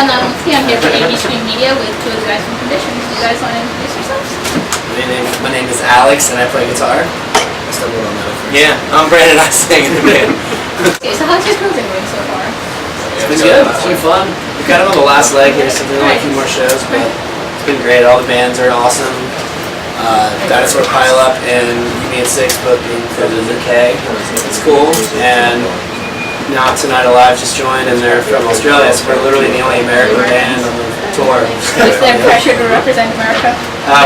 Shandana Mufti. I'm here for ABScream Media with two of the guys from Conditions. Do you guys want to introduce yourselves? My name is Alex and I play guitar. I stumbled on that at first. Yeah, I'm Brandon. I sing in the band. Okay, so how's your career been going so far? It's been good. It's been fun. We're kind of on the last leg here, so we're doing a few more shows, but it's been great. All the bands are awesome. Dinosaur Pile Up and me and Six both being from the UK. It's cool. And now Tonight Alive just joined and they're from Australia, so we're literally the only American band on the tour. Is there pressure to represent America?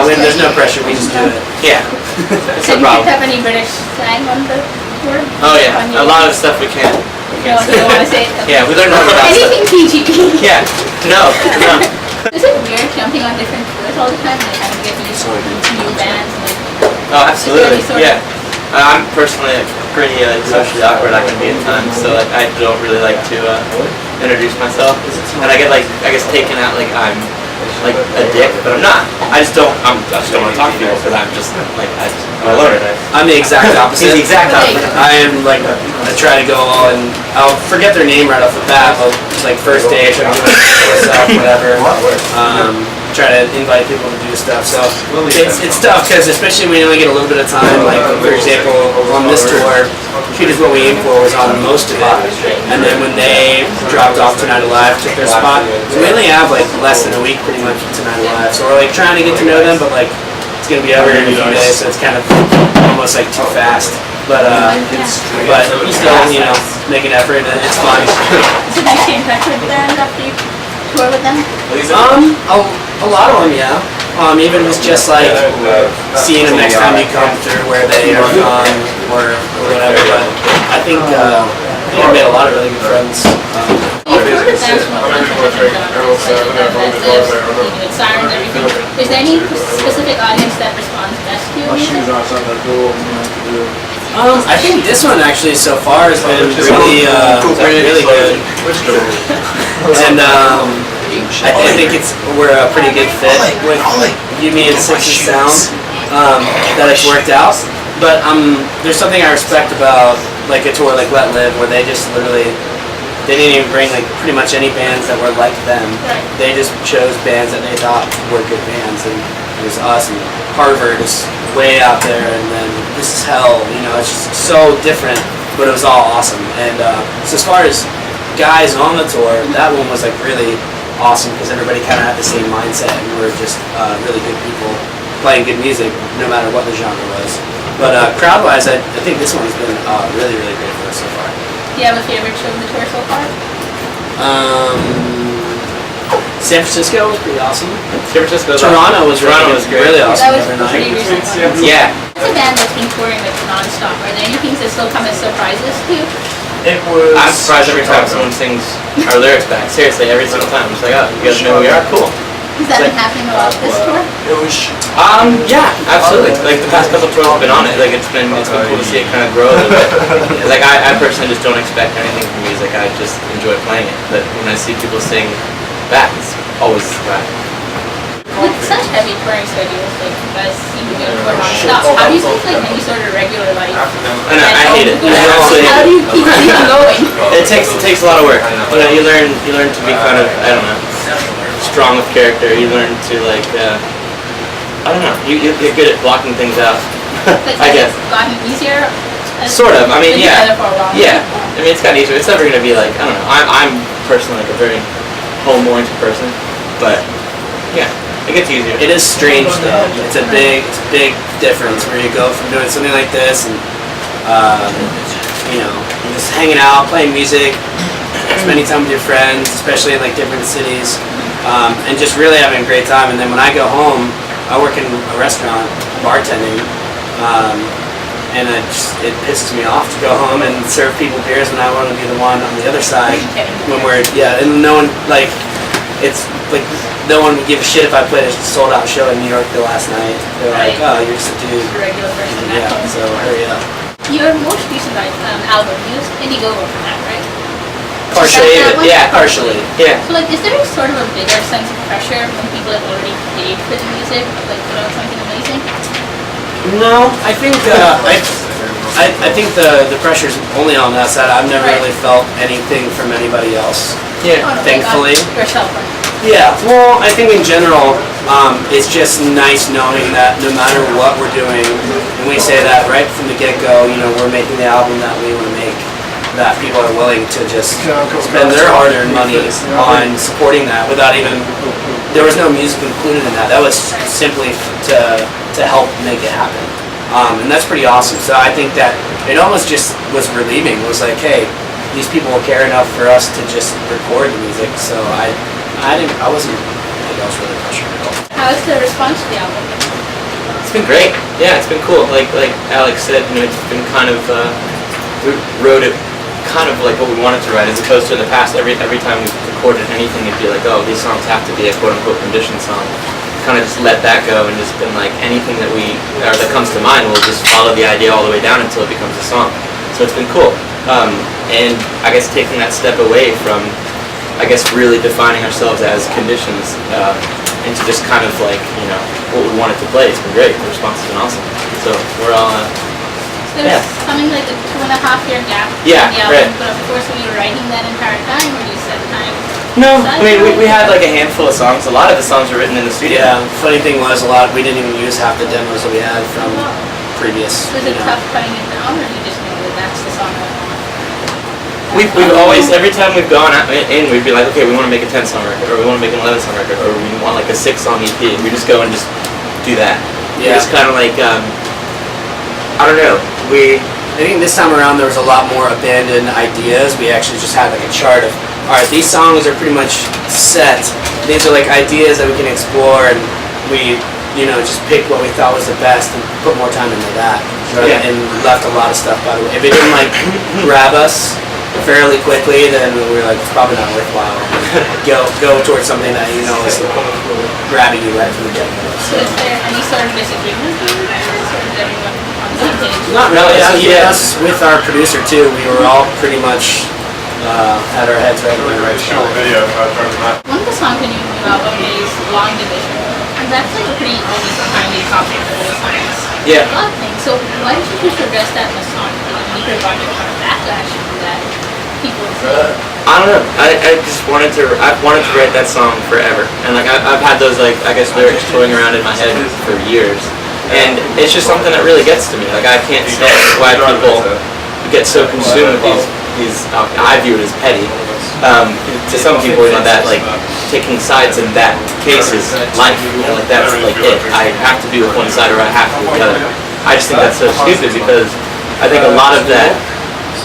There's no pressure, we just do it. Yeah. Have you picked up any British slang on the tour? Oh yeah, a lot of stuff we can't. You don't want to say it? Yeah, we learned all about anything PG. Yeah, no. Is it weird jumping on different tours all the time and having to get used to new bands? Oh, absolutely. Yeah. I'm personally pretty socially awkward. I can be at times, so like I don't really like to introduce myself, and I guess taken out like I'm like a dick, but I'm not. I just don't want to talk to people because I'm just like I'm a learner. I'm the exact opposite. He's the exact opposite. I am like I try to go all and I'll forget their name right off the bat. I'll like first day I try to do it myself, whatever. Try to invite people to do stuff. So it's tough because especially when you only get a little bit of time. Like for example, on this tour, Peter's What We Aim For was on most of it, and then when they dropped off Tonight Alive, took their spot, we only have like less than a week pretty much for Tonight Alive. So we're like trying to get to know them, but like it's gonna be over in a few days, so it's kind of almost like too fast. But we still make an effort and it's fun. So do you stay in touch with them after you tour with them? A lot of them, yeah. Even if it's just like seeing them next time you come through where they are from or whatever. But I think I made a lot of really good friends. You've heard of bands from a bunch of different genres, like with sirens, everything. Is there any specific audience that responds best to your music? I think this one actually so far has been really good. And I think we're a pretty good fit with me and Six's sound, that it's worked out. But there's something I respect about like a tour like Let Live where they just literally they didn't even bring like pretty much any bands that were like them. They just chose bands that they thought were good bands, and it was us and Harvard is way out there, and then This Is Hell. It's just so different, but it was all awesome. And so as far as guys on the tour, that one was like really awesome because everybody kind of had the same mindset and we're just really good people playing good music no matter what the genre was. But crowd-wise, I think this one's been really, really great for us so far. Do you have a favorite show of the tour so far? San Francisco was pretty awesome. Toronto was great. Really awesome. That was pretty recent. Yeah. It's a band that's been touring like non-stop. Are there any things that still come as surprises to you? I'm surprised every time someone sings our lyrics back. Seriously, every single time. I'm just like, oh, you guys know who we are? Cool. Has that been happening a lot this tour? Yeah, absolutely. Like the past couple tours I've been on it, like it's been cool to see it kind of grow a little bit. Like I personally just don't expect anything from music. I just enjoy playing it. But when I see people sing back, it's always a surprise. With such heavy touring schedules, like you guys seem to be on tour non-stop, how do you keep like any sort of regular life? I hate it. How do you keep it going? It takes a lot of work. You learn to be kind of, I don't know, strong with character. You learn to like I don't know. You're good at blocking things out. I guess. It's gotten easier. Sort of. I mean, yeah. For a while. Yeah. I mean, it's gotten easier. It's never gonna be like, I don't know. I'm personally like a very home-oriented person, but yeah. It gets easier. It is strange though. It's a big difference where you go from doing something like this and you're just hanging out, playing music, spending time with your friends, especially in like different cities, and just really having a great time. And then when I go home, I work in a restaurant bartending, and it pisses me off to go home and serve people beers when I want to be the one on the other side when and no one it's like no one would give a shit if I played a sold-out show in New York the last night. They're like, oh, you're just a dude. A regular person. Yeah, so hurry up. Your most recent album, you used Indiegogo for that, right? Partially, yeah, partially. Yeah. So like, is there sort of a bigger sense of pressure when people have already paid for the music, like put out something amazing? No, I think I think the pressure's only on that side. I've never really felt anything from anybody else. Oh, no, Thankfully. like yourself. Yeah, well, I think in general, it's just nice knowing that no matter what we're doing, and we say that right from the get-go, you know, we're making the album that we want to make, that people are willing to just spend their hard-earned money on supporting that without even, there was no music included in that. That was simply to help make it happen. And that's pretty awesome. So I think that it almost just was relieving. It was like, hey, these people will care enough for us to just record the music. So I wasn't really pressured at all. How is the response to the album? It's been great. Yeah, it's been cool. Like Alex said, you know, it's been kind of we wrote it kind of like what we wanted to write, as opposed to in the past. Every time we recorded anything, it'd be like, oh, these songs have to be a quote unquote conditioned song. Kind of just let that go and just been like anything that that comes to mind, we'll just follow the idea all the way down until it becomes a song. So it's been cool. And I guess taking that step away from, I guess, really defining ourselves as conditions, into just kind of like, you know, what we wanted to play. It's been great. The response has been awesome. So we're all, So there's coming like a 2.5-year gap Yeah, in the album, right. but of course were you writing that entire time, or you set time? no, I mean, we had like a handful of songs. A lot of the songs were written in the studio. Yeah, funny thing was we didn't even use half the demos that we had from previous. Was it tough cutting it down, or you just know that that's the song that I want? We've always, every time we've gone in, we'd be like, okay, we want to make a 10-song record, or we want to make an 11-song record, or we want like a 6-song EP. We just go and just do that. Yeah. It's kind of like, I don't know, I think this time around there was a lot more abandoned ideas. We actually just had like a chart of, all right, these songs are pretty much set. These are like ideas that we can explore, and we, you know, just pick what we thought was the best and put more time into that. Yeah. And left a lot of stuff by the way. If it didn't like grab us fairly quickly, then we were like, it's probably not worthwhile. Go towards something that you know is grabbing you right from the get-go. So is there any sort of disagreement here, or is everyone on the same page? Not really. Yeah. Us with our producer too, we were all pretty much had our heads right where we Short video One of the songs in your new album is Long Division, and that's like a pretty unique timely topic for the science. Yeah. A lot of things. So why did you just address that in a song? You could have gotten a kind of backlash from that. People I don't know. I've wanted to write that song forever, and like I've had those like I guess lyrics toying around in my head for years, and it's just something that really gets to me. Like I can't stand why people get so consumed with these I view it as petty. To some people, you know, that like taking sides in that case is life. You know, like that's like it. I have to be with one side or I have to be with the other. I just think that's so stupid because I think a lot of that,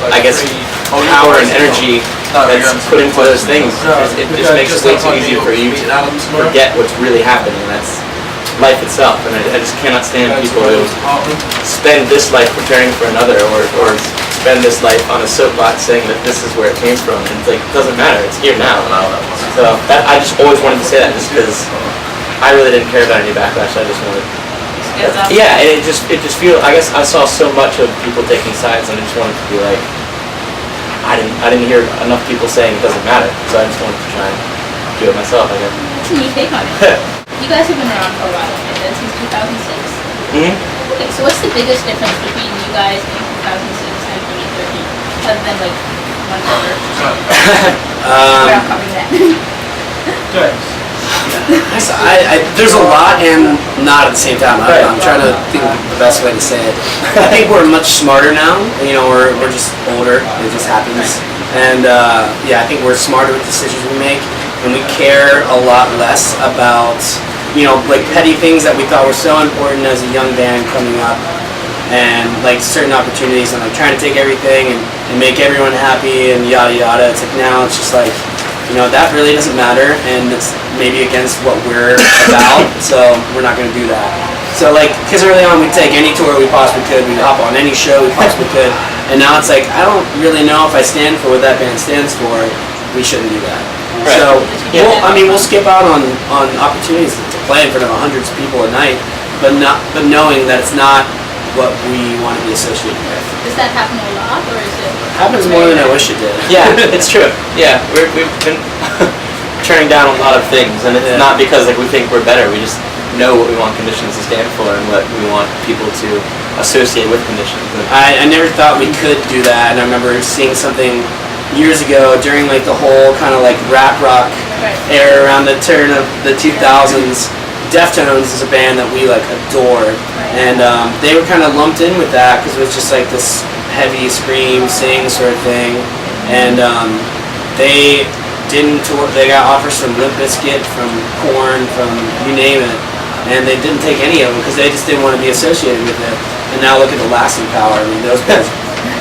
I guess, power and energy that's put into those things, it just makes it way too easy for you to forget what's really happening. That's life itself, and I just cannot stand people who spend this life preparing for another, or spend this life on a soapbox saying that this is where it came from. And it's like, it doesn't matter, it's here now. So that, I just always wanted to say that just because I really didn't care about any backlash. I just wanted, yeah, and it just feels, I guess I saw so much of people taking sides, and I just wanted to be like, I didn't hear enough people saying it doesn't matter, so I just wanted to try and do it myself, I guess. What's a new take on it? You guys have been around for a while, right? Since 2006. Okay, so what's the biggest difference between you guys in 2006 and 2013? Other than like one cover. We're not covering that. There's a lot and not at the same time. I'm trying to think of the best way to say it. I think we're much smarter now. You know, we're just older. It just happens. And yeah, I think we're smarter with decisions we make, and we care a lot less about, you know, like petty things that we thought were so important as a young band coming up, and like certain opportunities, and like trying to take everything and make everyone happy and yada yada. It's like now it's just like, you know, that really doesn't matter, and it's maybe against what we're about, so we're not going to do that. So like, because early on we'd take any tour we possibly could, we'd hop on any show we possibly could, and now it's like, I don't really know if I stand for what that band stands for, we shouldn't do that. Right. So, we'll skip out on opportunities to play in front of hundreds of people a night, but knowing that it's not what we want to be associated with. Does that happen a lot, or is it? Happens more than I wish it did. Yeah, it's true. Yeah, we've been turning down a lot of things, and it's not because like we think we're better. We just know what we want Conditions to stand for and what we want people to associate with Conditions. I never thought we could do that, and I remember seeing something years ago during like the whole kind of like rap rock era around the turn of the 2000s. Deftones is a band that we like adored, and they were kind of lumped in with that because it was just like this heavy scream, sing sort of thing, and they didn't tour. They got offers from Limp Bizkit, from Korn, from you name it, and they didn't take any of them because they just didn't want to be associated with it. And now look at the lasting power. I mean, those bands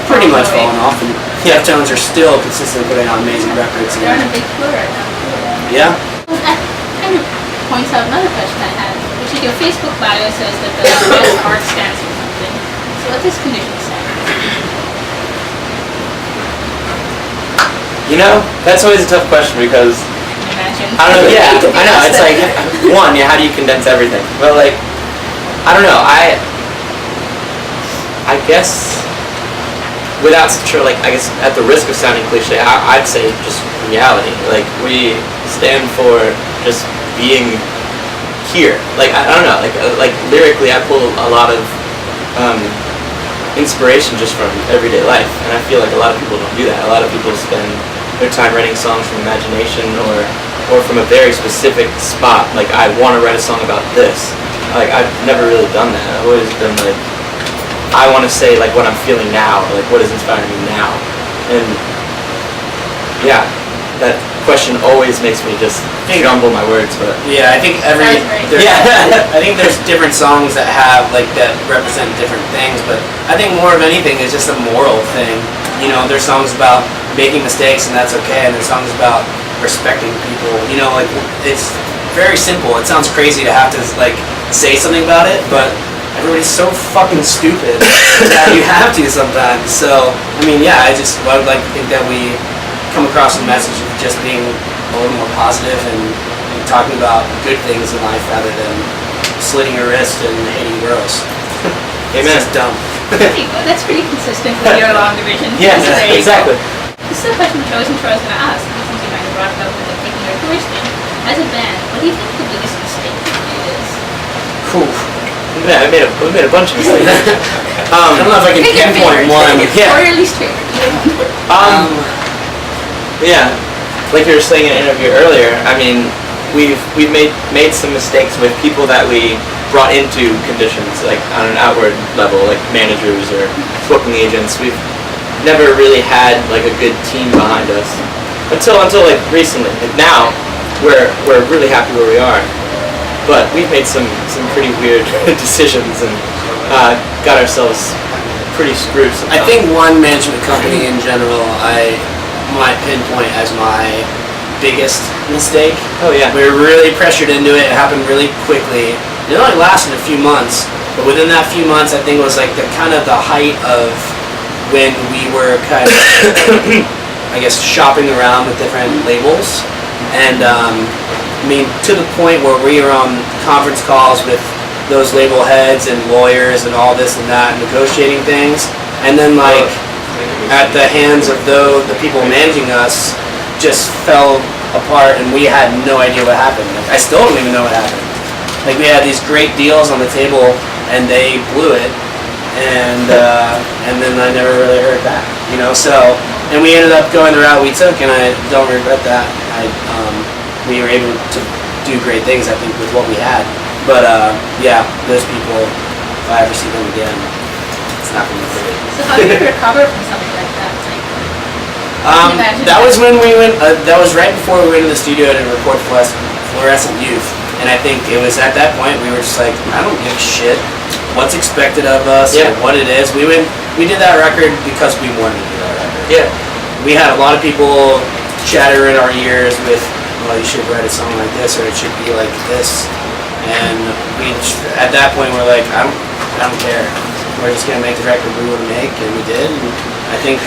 pretty much fallen off, and Deftones are still consistently putting on amazing records. They're on a big tour right now. Yeah. Well, that kind of points out another question I had, which is your Facebook bio says that the best art stands for something. So what does Conditions stand for? You know, that's always a tough question because Imagine. I don't know. Yeah, I know. It's like one. Yeah, how do you condense everything? But like, I don't know. I guess without sure, like I guess at the risk of sounding cliche, I'd say just reality. Like we stand for just being here. Like I don't know. Like lyrically, I pull a lot of inspiration just from everyday life, and I feel like a lot of people don't do that. A lot of people spend their time writing songs from imagination or from a very specific spot. Like I want to write a song about this. Like I've never really done that. I've always been like, I want to say like what I'm feeling now, like what is inspiring me now. And yeah, that question always makes me just jumble my words. But yeah, I think I think there's different songs that have like that represent different things, but I think more of anything is just a moral thing. You know, there's songs about making mistakes and that's okay, and there's songs about respecting people. You know, like it's very simple. It sounds crazy to have to like say something about it, but everybody's so fucking stupid that you have to sometimes. So I mean, yeah, I would like to think that we come across the message of just being a little more positive and talking about good things in life rather than slitting your wrist and hating girls. Amen. It's just dumb. That's pretty consistent with your long division. Yeah, That's exactly. This is a question which I wasn't sure I was going to ask, since you might have brought it up with the taking your course thing. As a band, what do you think the biggest mistake you made is? Yeah, we made a bunch of mistakes. I don't know if I can pinpoint one. Or your least favorite. Yeah, like you were saying in an interview earlier, I mean, we've made some mistakes with people that we brought into Conditions, like on an outward level, like managers or booking agents. We've never really had like a good team behind us until like recently. Like now, we're really happy where we are, but we've made some pretty weird decisions and got ourselves pretty screwed sometimes. I think one management company in general, I might pinpoint as my biggest mistake. Oh yeah. We were really pressured into it. It happened really quickly. It only lasted a few months, but within that few months, I think it was like the kind of the height of when we were kind of, I guess, shopping around with different labels, and I mean to the point where we were on conference calls with those label heads and lawyers and all this and that, negotiating things, and then like at the hands of the people managing us just fell apart, and we had no idea what happened. Like, I still don't even know what happened. Like we had these great deals on the table and they blew it, and then I never really heard back, you know. So, and we ended up going the route we took, and I don't regret that. We were able to do great things, I think, with what we had. But yeah, those people, if I ever see them again, it's not gonna be great. So how do you recover from something like that? That was when we went. That was right before we went to the studio to record Fluorescent Youth, and I think it was at that point we were just like, I don't give a shit what's expected of us or what it is. We did that record because we wanted to do that record. Yeah. We had a lot of people chatter in our ears with, well, you should write a song like this, or it should be like this, and we at that point we're like, I don't care. We're just gonna make the record we want to make, and we did. And I think.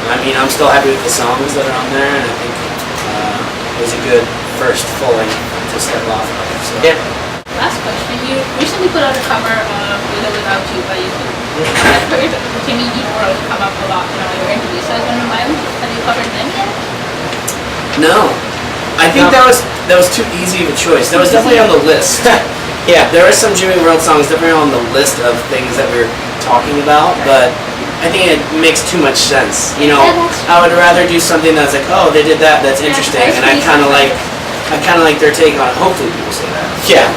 I mean, I'm still happy with the songs that are on there, and I think it was a good first fulling to step off of. So. Yeah. Last question. You recently put out a cover of With or Without You by YouTube. I've heard Timmy Eatworld come up a lot in all your interviews, so I was wondering, have you covered them yet? No. I think that was too easy of a choice. That was definitely on the list. Yeah. There are some Jimmy World songs definitely on the list of things that we were talking about, but I think it makes too much sense. You know, I would rather do something that's like, oh, they did that, that's interesting, and I kind of like their take on it. Hopefully people say that. Yeah.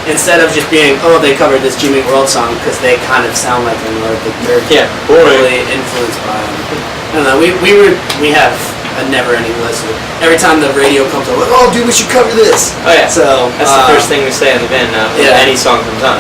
Instead of just being, oh, they covered this Jimmy World song because they kind of sound like them, or they're really influenced by them. I don't know. We have a never-ending list. Every time the radio comes on, like, oh, dude, we should cover this. Oh yeah. So that's the first thing we say in the band now. When any song comes on.